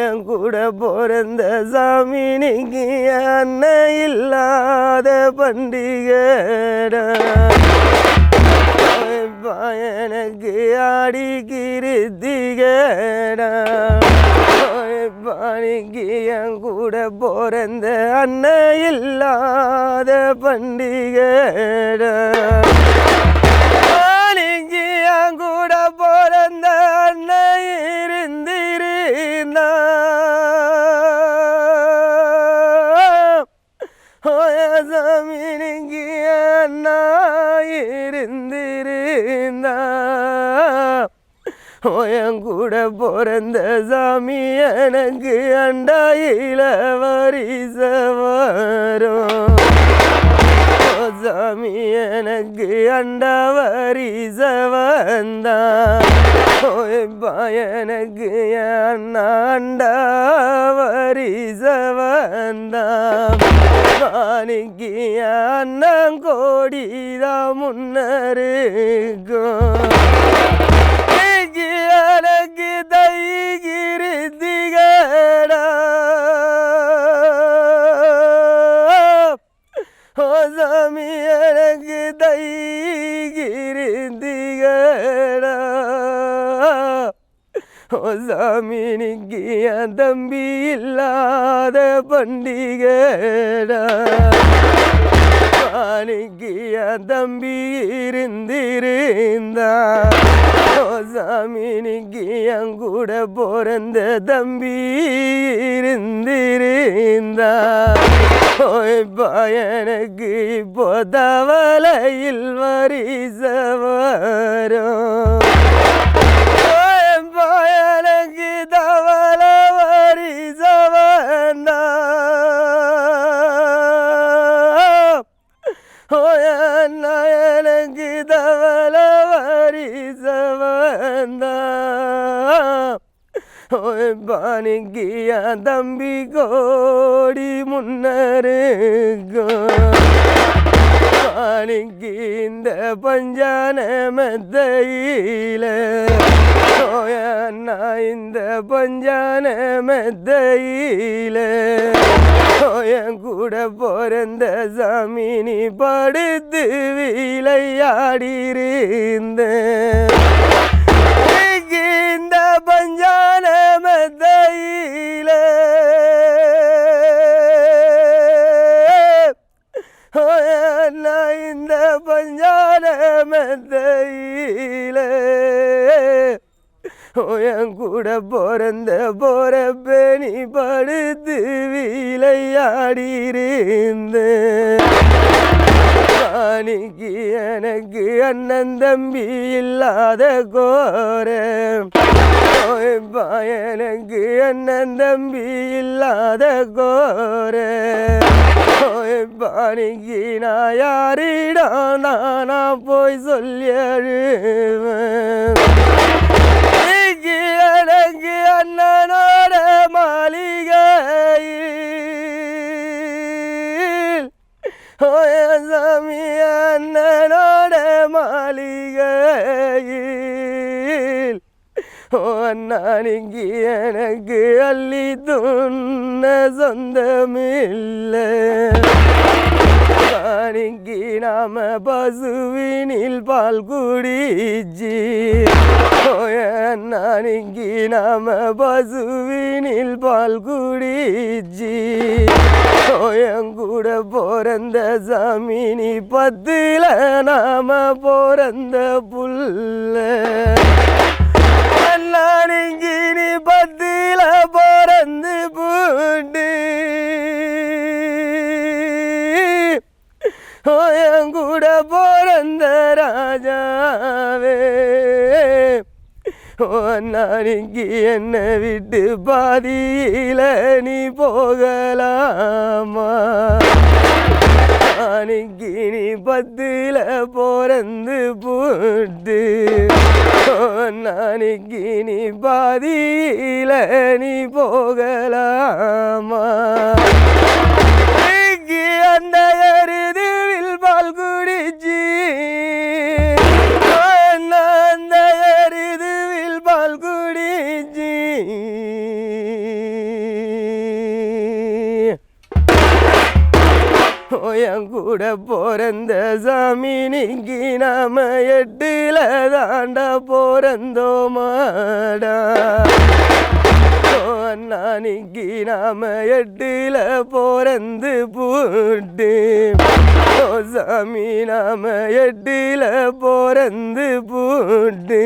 என் கூட பிறந்த சாமி நீங்க அண்ணன் இல்லாத பண்டிகைடா எனக்கு ஆடிக்கிருத்திகடா பாணிக்கு என் கூட பிறந்த அண்ணன் இல்லாத பண்டிகைடா பாணிக்கு என் கூட பிறந்த அண்ணன் இருந்திருந்தா சாமி நீங்க அண்ணா இருந்திருந்தா என் கூட பிறந்த சாமி எனக்கு அண்டாயில வரிச வரும் சாமி எனக்கு அண்டா வரிச வந்தா எனக்கு அண்ணா அண்டா வரிச வந்தா மாணிக்கு அண்ணன் கோடிதான் முன்னருக்கும் எனக்கு தைகிருத்திகடா சாமி எனக்கு தைகிருத்திகடா சாமி நீங்க என் தம்பி இல்லாத பண்டிகைடா மாணிக்கு என் தம்பி இருந்திருந்தா சாமி நீங்க என் கூட பிறந்த தம்பி இருந்திருந்தா எனக்கு இப்போ தவளையில் வரிச வரும் எனக்கு தவள வரிச வந்தா எனக்கு தவள வரிச வந்தா பாணிக்கு என் தம்பி கோடி முன்னருக்கும் பாணிக்கு இந்த பஞ்சான மெத்தையில இந்த பஞ்சான மெத்தையில என் கூட பிறந்த சாமி நீ படுத்து விளையாடிருந்த இந்த பஞ்சான மெத்தையில இந்த பஞ்சான மெத்தையில என் கூட பிறந்த போறப்ப நீ படுத்து விளையாடிருந்த மாணிக்கு எனக்கு அண்ணன் தம்பி இல்லாத கோர எனக்கு அண்ணன் தம்பி இல்லாத கோர பாணிக்கு நான் யாரிடம் நானா போய் சொல்லி அழுவேன் எனக்கு அண்ணனோட மாளிகையில் சாமி அண்ணனோட மாளிகையில் அண்ணா நீங்க எனக்கு அள்ளி துண்ண சொந்தமில்லை பாணிக்கு நாம பசுவினில் பால் குடிச்சி அண்ணா நீங்க நாம பசுவினில் பால் குடிச்சி என் கூட பிறந்த சாமி நீ பத்துல நாம பிறந்த புல்ல அண்ணா நீங்க நீ பத்துல பிறந்து பூண்டு என் கூட பிறந்த ராஜாவே நாளைக்கு என்னை விட்டு பாதியில நீ போகலாமா நாளைக்கு நீ 10ல் பிறந்து போட்டு நாளைக்கு நீ பாதியில நீ போகலாமா அந்த எருதுவில் பால் குடிச்சு அந்த எருதுவில் பால் குடிச்சு என் கூட பிறந்த சாமி நீங்கி நாம 8ல் தாண்டா பிறந்தோமாடா நாளைக்கு நாம 8ல் பிறந்து போட்டு சாமி நாம 8ல் பிறந்து போட்டு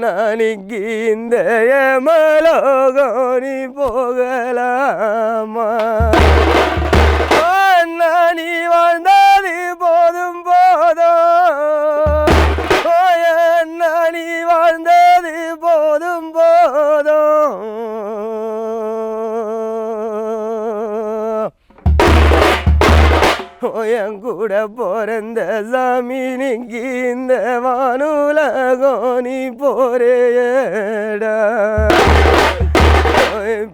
நாளைக்கு இந்த ஏமலோகம் நீ போகலாமா நீ வாழ்ந்தது போதும் போதும் நீ வாழ்ந்தது போதும் போதும் என் கூட பிறந்த சாமி நீங்கி இந்த வானுலகம் நீ போறேடா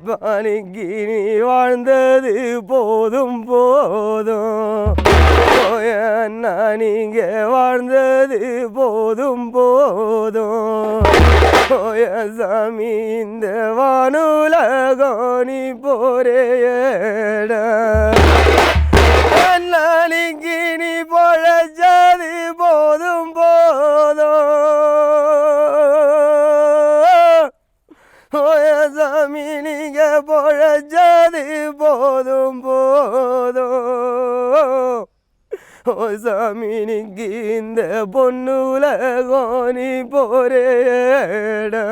பானிக்கு நீ வாழ்ந்தது போதும் போதும் நீங்க வாழ்ந்தது போதும் போதும் சாமி இந்த வானுலகம் நீ போறேடா நாளைக்கு நீ பொழைச்சது போதும் போதும் சாமி நீங்க பொழைச்சது போதும் போதும் சாமி நீங்க இந்த பொன்னுலகம் நீ போறேடா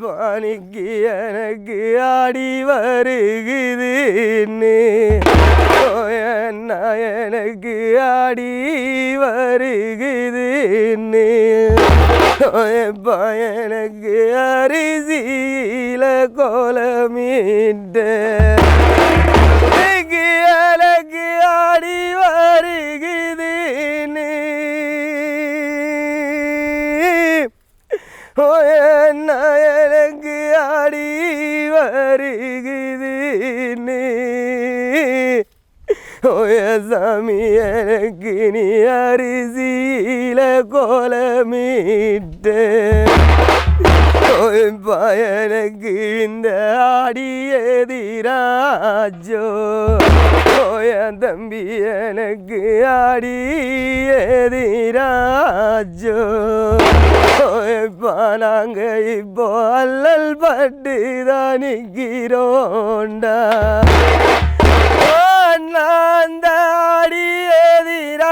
பானிக்கு எனக்கு ஆடி வருகுதுன்னு எனக்கு ஆடி வருகுதுன்னு எனக்கு அரிசியில கோலமிட்ட எனக்கு ஆடி வருகுதுன்னு எனக்கு ஆடி வருகுதுன்னு சாமி எனக்கு நீ அரிசியில கோலமிட்ட எனக்கு இந்த ஆடியதிராஜோ என் தம்பி எனக்கு ஆடியதிராஜோ நாங்க இப்போ அல்லல் பட்டு தான் நிற்கிறோண்டா அந்த ஆடியதிராஜோ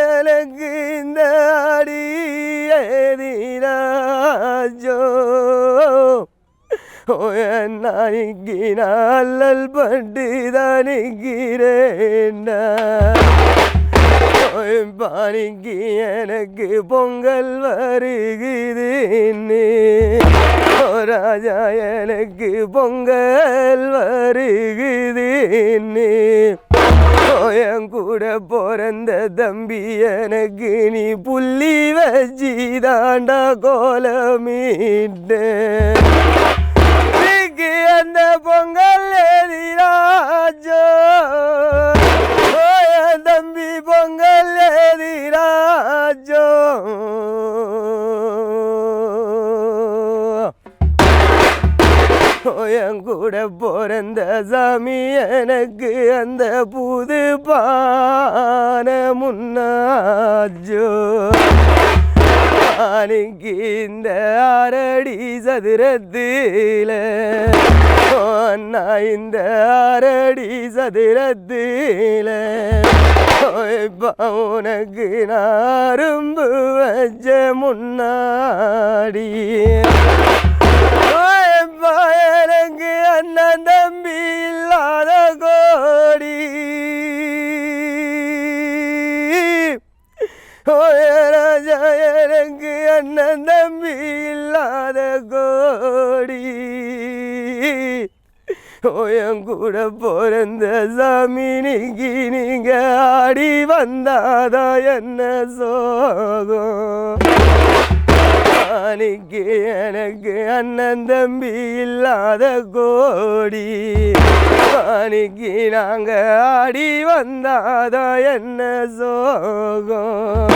எனக்கு இந்த ஆடியதிராஜோ நாளைக்கு நல்லல் பட்டு தான் நிற்கிறேன்டா பானிக்கு எனக்கு பொங்கல் வருகுதுன்னு ராஜா எனக்கு பொங்கல் வருகுதுன்னு என் கூட பிறந்த தம்பி எனக்கு நீ புள்ளி வச்சி தாண்டா கோலமிட்ட அந்த பொங்கல் எதிராஜோ தம்பி பொங்கல் எதிராஜோ என் கூட பிறந்த சாமி எனக்கு அந்த புது பான முன்னாஜோ அன்னைக்கு இந்த 6 அடி சதுரத்தில் அண்ணா இந்த 6 அடி சதுரத்தில் உனக்கு நான் அரும்பு வச்ச முன்னாடி ராஜப்பா எனக்கு அண்ணன் தம்பி இல்லாத கோடி ராஜா எனக்கு அண்ணன் தம்பி இல்லாத கோடி என் கூட பிறந்த சாமி நீங்க ஆடி வந்தாதா என்ன சோகம் அன்னைக்கு எனக்கு அண்ணன் தம்பி இல்லாத கோடி அன்னைக்கு நாங்க ஆடி வந்தாதா என்ன சோகம்